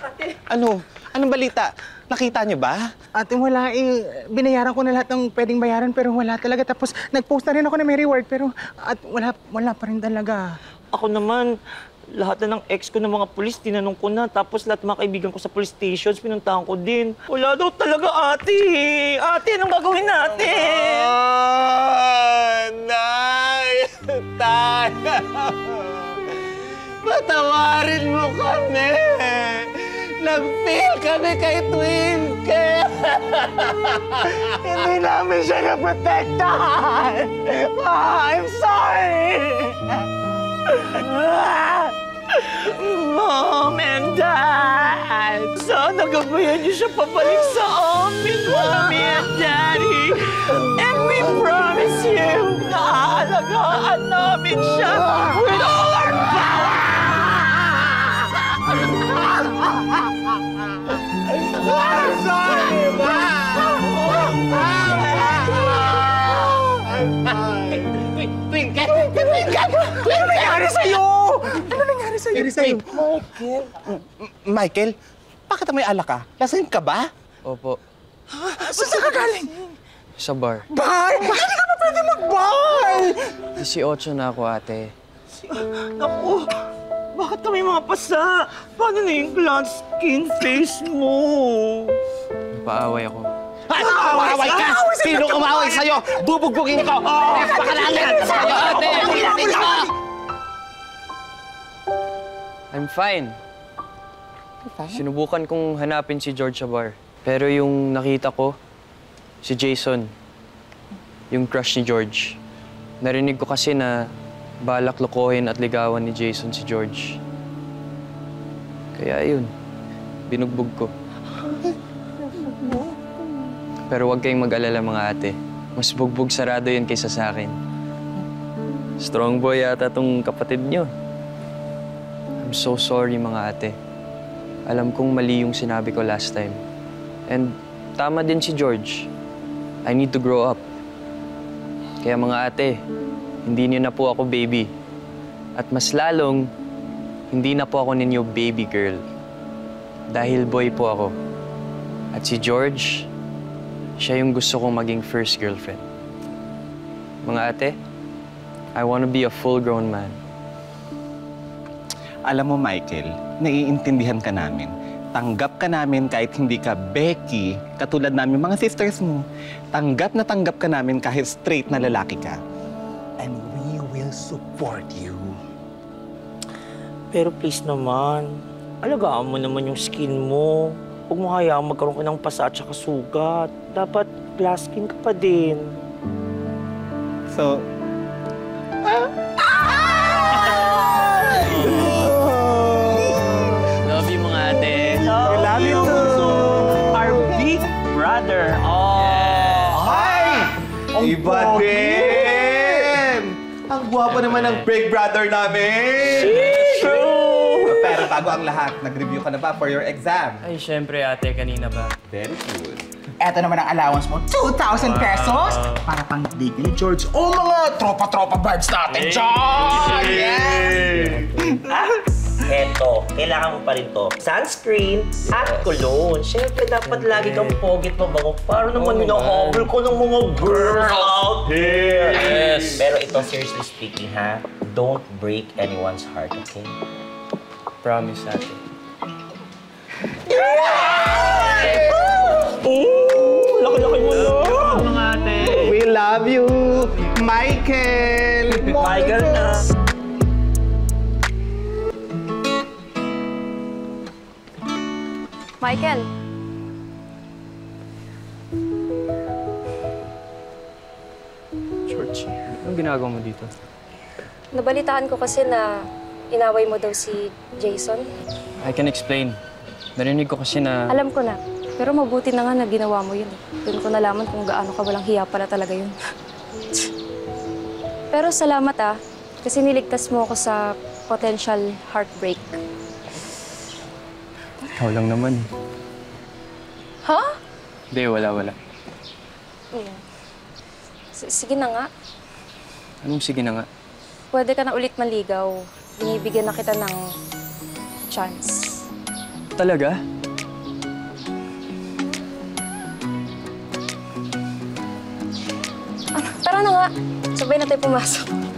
Ate! Ano? Anong balita? Nakita niyo ba? Ate, wala eh. Binayaran ko na lahat ng pwedeng bayaran pero wala talaga. Tapos nag-post na rin ako ng may reward pero wala pa rin talaga. Ako naman, lahat na ng ex ko ng mga pulis, tinanong ko na. Tapos lahat ng mga kaibigan ko sa police stations, pinuntahan ko din. Wala daw talaga, ate. Ate, anong gagawin natin? Nay! Tay! Patawarin mo kami! Nag-fail kami kay Twinkle! Hindi namin siya naprotektahan! I'm sorry! Mom and Dad! Sana gabayan niyo siya pabalik sa amin, Mommy and Daddy! And we promise you na aalagaan namin siya with all our power! I'm sorry, Ma! Twinkle! Ano nangyari sa'yo? Ano nangyari sa'yo? Michael, bakit may alak ka? Lasing ka ba? Opo. Saan ka galing? Sa bar. Bar? Bakit ka pa pwede mag-bar? 18 na ako, ate. Naku, bakit kami mga pasa? Paano na yung glad skin face mo? Paaway ako. Umaway ka! Sino umaway sa'yo? Bubugbugin ko! Pakalanan! Sa'yo, ate! I'm fine. Sinubukan kong hanapin si George sa bar. Pero yung nakita ko, si Jason. Yung crush ni George. Narinig ko kasi na balak lokohin at ligawan ni Jason si George. Kaya yun, binugbog ko. Pero huwag kayong mag-alala mga ate. Mas bugbog sarado yun kaysa sa akin. Strong boy yata tong kapatid nyo. I'm so sorry mga ate. Alam kong mali yung sinabi ko last time. And tama din si George. I need to grow up. Kaya mga ate, hindi niyo na po ako baby. At mas lalong, hindi na po ako ninyo baby girl. Dahil boy po ako. At si George, siya yung gusto kong maging first girlfriend. Mga ate, I want to be a full-grown man. Alam mo, Michael, naiintindihan ka namin. Tanggap ka namin kahit hindi ka Becky, katulad namin mga sisters mo. Tanggap ka namin kahit straight na lalaki ka. And we will support you. Pero please naman, alagaan mo naman yung skin mo. Huwag mo hayaang magkaroon ka ng pasa at saka sugat. Dapat glass skin ka pa din. So, Love you mga ate. we love you too! Our big brother. Oh. Ay! Iba din! Ang gwapo naman ng big brother namin! True! Pero bago ang lahat, nag-review ka na ba for your exam? Ay, syempre ate, kanina ba? Very good. Eto naman ang allowance mo, 2,000 pesos para pang date ni George. O mga tropa-tropa vibes natin dyan! Eto, kailangan mo pa rin to. Sunscreen at cologne. Siyempre, dapat lagi kang pogit mabango. Para naman hinahabol ko ng mga girls out here. Yes. Pero ito, seriously speaking ha, don't break anyone's heart, okay? Promise ate. Laki-laki mo na. Mga ate. We love you, Michael! Michael na. Michael, George, anong ginagawa mo dito? nabalitaan ko kasi na inaway mo daw si Jason. I can explain. Narinig ko kasi na... Alam ko na, pero mabuti na nga na ginawa mo yun. Doon ko nalaman kung gaano ka walang hiya pala talaga yun. Pero salamat kasi niligtas mo ako sa potential heartbreak. Ikaw lang naman. Ha? Hindi, wala. Sige na nga. Anong sige na nga? Pwede ka na ulit maligaw. Binibigyan na kita ng chance. Talaga? Tara na nga. Sabay na tayo pumasok.